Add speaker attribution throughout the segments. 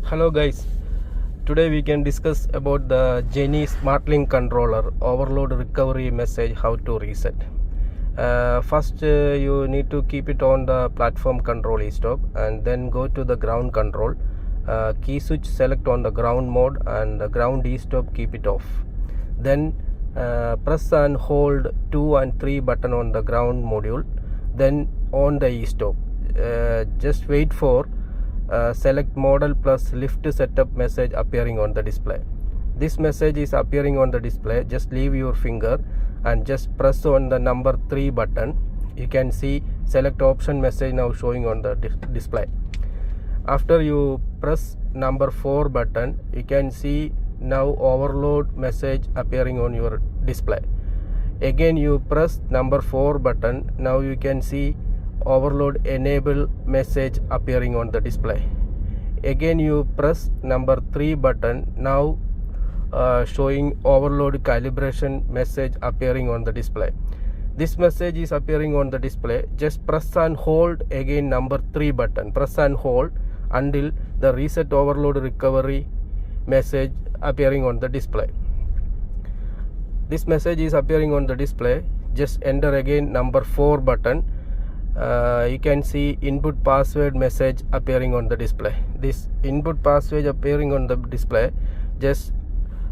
Speaker 1: Hello guys, today we can discuss about the Genie SmartLink controller overload recovery message, how to reset. First you need to keep it on the platform control e-stop and then go to the ground control, key switch select on the ground mode and the ground e-stop keep it off. Then press and hold 2 and 3 button on the ground module, then on the e-stop. Just wait for select model plus lift setup message appearing on the display. This message is appearing on the display. Just leave your finger and just press on the number 3 button. You can see select option message now showing on the display. After you press number 4 button, you can see now overload message appearing on your display. Again you press number 4 button. Now you can see overload enable message appearing on the display. Again you press number 3 button. Now showing overload calibration message appearing on the display. This message is appearing on the display. Just press and hold again number 3 button. Press and hold until the reset overload recovery message appearing on the display. This message is appearing on the display. Just enter again number 4 button. You can see input password message appearing on the display. This input password appearing on the display, just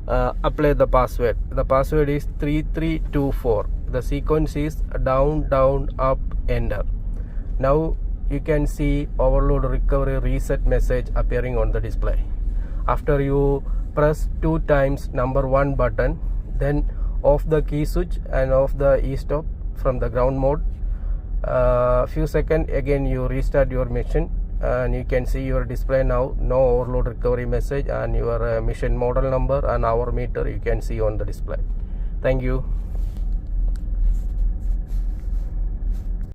Speaker 1: apply the password. The password is 3324. The sequence is down down up enter. Now you can see overload recovery reset message appearing on the display. After you press 2 times number 1 button, then off the key switch and off the e-stop from the ground mode. Few seconds again you restart your machine and you can see your display now. No overload recovery message and your machine model number and hour meter you can see on the display. Thank you.